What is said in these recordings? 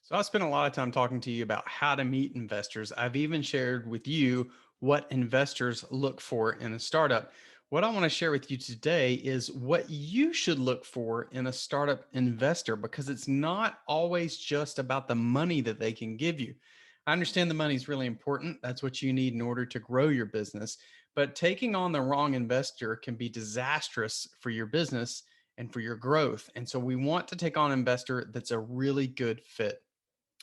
So I spent a lot of time talking to you about how to meet investors. I've even shared with you what investors look for in a startup. What I want to share with you today is what you should look for in a startup investor because it's not always just about the money that they can give you. I understand the money is really important. That's what you need in order to grow your business. But taking on the wrong investor can be disastrous for your business and for your growth. And so we want to take on an investor that's a really good fit.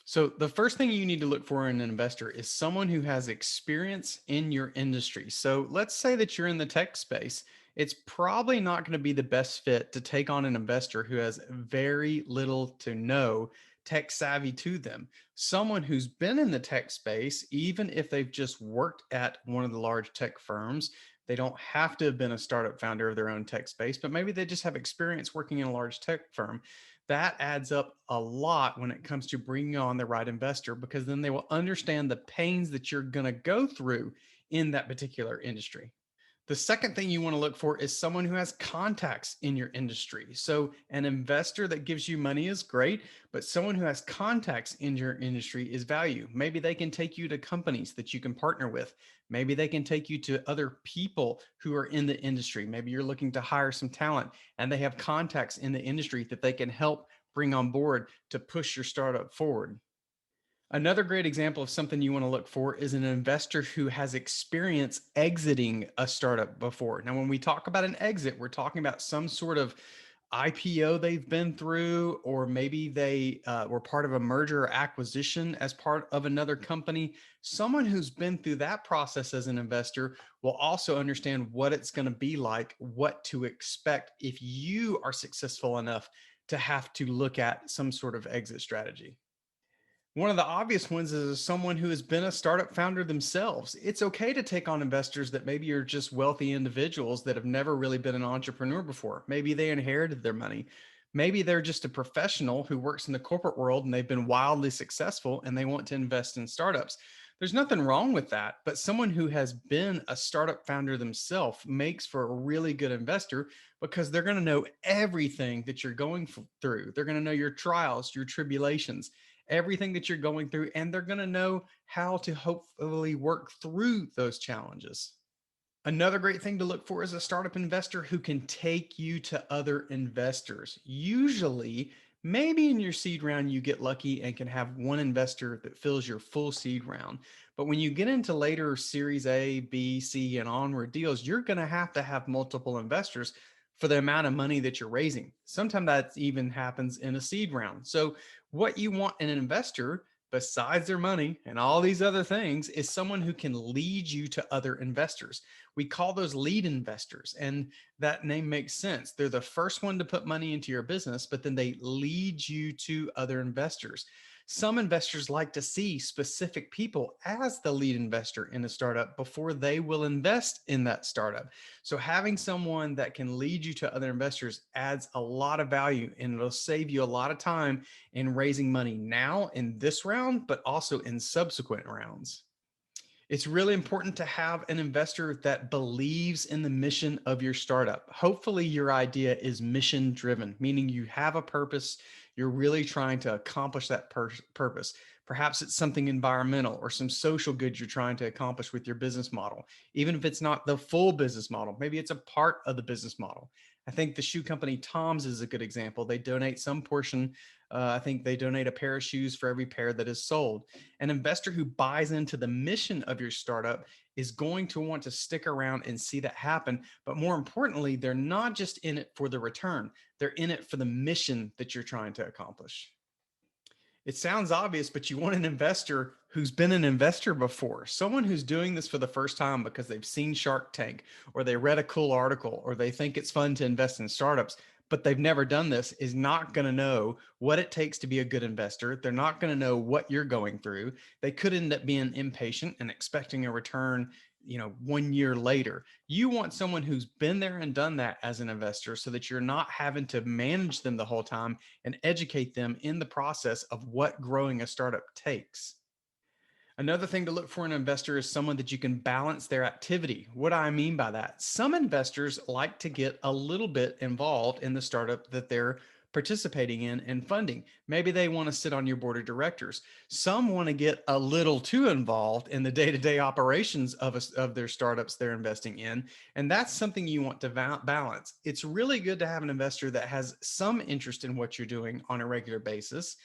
So, the first thing you need to look for in an investor is someone who has experience in your industry. So, let's say that you're in the tech space. It's probably not going to be the best fit to take on an investor who has very little to no tech savvy to them. Someone who's been in the tech space, even if they've just worked at one of the large tech firms, they don't have to have been a startup founder of their own tech space, but maybe they just have experience working in a large tech firm. That adds up a lot when it comes to bringing on the right investor because then they will understand the pains that you're going to go through in that particular industry. The second thing you want to look for is someone who has contacts in your industry. So, an investor that gives you money is great, but someone who has contacts in your industry is value. Maybe they can take you to companies that you can partner with. Maybe they can take you to other people who are in the industry. Maybe you're looking to hire some talent and they have contacts in the industry that they can help bring on board to push your startup forward. Another great example of something you want to look for is an investor who has experience exiting a startup before. Now, when we talk about an exit, we're talking about some sort of IPO they've been through, or maybe they were part of a merger or acquisition as part of another company. Someone who's been through that process as an investor will also understand what it's going to be like, what to expect if you are successful enough to have to look at some sort of exit strategy. One of the obvious ones is someone who has been a startup founder themselves. It's okay to take on investors that maybe are just wealthy individuals that have never really been an entrepreneur before. Maybe they inherited their money. Maybe they're just a professional who works in the corporate world and they've been wildly successful and they want to invest in startups. There's nothing wrong with that, but someone who has been a startup founder themselves makes for a really good investor because they're going to know everything that you're going through. They're going to know your trials, your tribulations, everything that you're going through, and they're going to know how to hopefully work through those challenges. Another great thing to look for is a startup investor who can take you to other investors. Usually, maybe in your seed round, you get lucky and can have one investor that fills your full seed round. But when you get into later Series A, B, C, and onward deals, you're going to have multiple investors for the amount of money that you're raising. Sometimes that even happens in a seed round. So, what you want in an investor besides their money and all these other things is someone who can lead you to other investors. We call those lead investors, and that name makes sense. They're the first one to put money into your business, but then they lead you to other investors. Some investors like to see specific people as the lead investor in a startup before they will invest in that startup. So, having someone that can lead you to other investors adds a lot of value and it'll save you a lot of time in raising money now in this round, but also in subsequent rounds. It's really important to have an investor that believes in the mission of your startup. Hopefully, your idea is mission driven, meaning you have a purpose. You're really trying to accomplish that purpose. Perhaps it's something environmental or some social good you're trying to accomplish with your business model. Even if it's not the full business model, maybe it's a part of the business model. I think the shoe company Tom's is a good example. They donate some portion. I think they donate a pair of shoes for every pair that is sold. An investor who buys into the mission of your startup is going to want to stick around and see that happen. But more importantly, they're not just in it for the return, they're in it for the mission that you're trying to accomplish. It sounds obvious, but you want an investor who's been an investor before, someone who's doing this for the first time because they've seen Shark Tank or they read a cool article or they think it's fun to invest in startups, but they've never done this is not going to know what it takes to be a good investor. They're not going to know what you're going through. They could end up being impatient and expecting a return, 1 year later. You want someone who's been there and done that as an investor so that you're not having to manage them the whole time and educate them in the process of what growing a startup takes. Another thing to look for in an investor is someone that you can balance their activity. What do I mean by that? Some investors like to get a little bit involved in the startup that they're participating in and funding. Maybe they want to sit on your board of directors. Some want to get a little too involved in the day-to-day operations of their startups they're investing in, and that's something you want to balance. It's really good to have an investor that has some interest in what you're doing on a regular basis,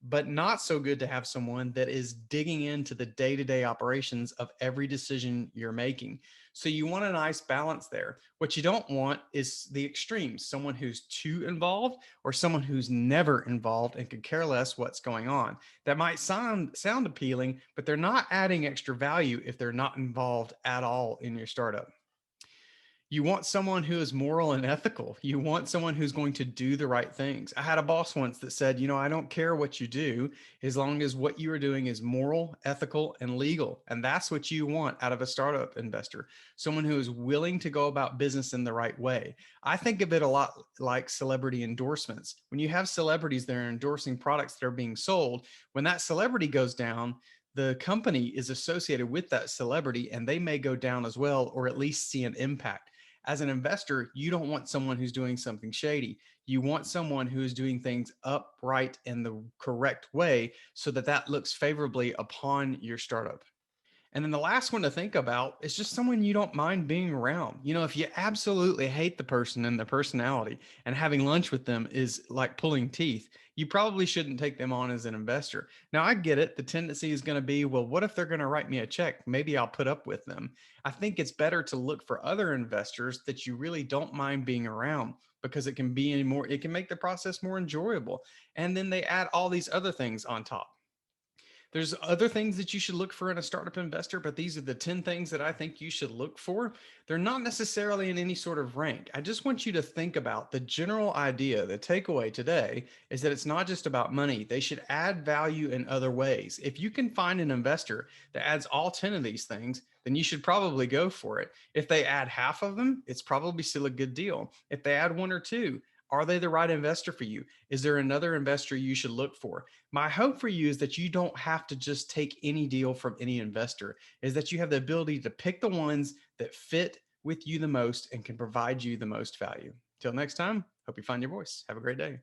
but not so good to have someone that is digging into the day-to-day operations of every decision you're making. So you want a nice balance there. What you don't want is the extremes, someone who's too involved or someone who's never involved and could care less what's going on. That might sound appealing, but they're not adding extra value if they're not involved at all in your startup. You want someone who is moral and ethical. You want someone who's going to do the right things. I had a boss once that said, I don't care what you do as long as what you are doing is moral, ethical, and legal. And that's what you want out of a startup investor, someone who is willing to go about business in the right way. I think of it a lot like celebrity endorsements. When you have celebrities that are endorsing products that are being sold, when that celebrity goes down, the company is associated with that celebrity and they may go down as well, or at least see an impact. As an investor, you don't want someone who's doing something shady. You want someone who is doing things upright in the correct way so that that looks favorably upon your startup. And then the last one to think about is just someone you don't mind being around. If you absolutely hate the person and their personality and having lunch with them is like pulling teeth, you probably shouldn't take them on as an investor. Now, I get it. The tendency is going to be, well, what if they're going to write me a check? Maybe I'll put up with them. I think it's better to look for other investors that you really don't mind being around because it can make the process more enjoyable. And then they add all these other things on top. There's other things that you should look for in a startup investor, but these are the 10 things that I think you should look for. They're not necessarily in any sort of rank. I just want you to think about the general idea. The takeaway today is that it's not just about money. They should add value in other ways. If you can find an investor that adds all 10 of these things, then you should probably go for it. If they add half of them, it's probably still a good deal. If they add one or two, are they the right investor for you? Is there another investor you should look for? My hope for you is that you don't have to just take any deal from any investor, is that you have the ability to pick the ones that fit with you the most and can provide you the most value. Till next time, hope you find your voice. Have a great day.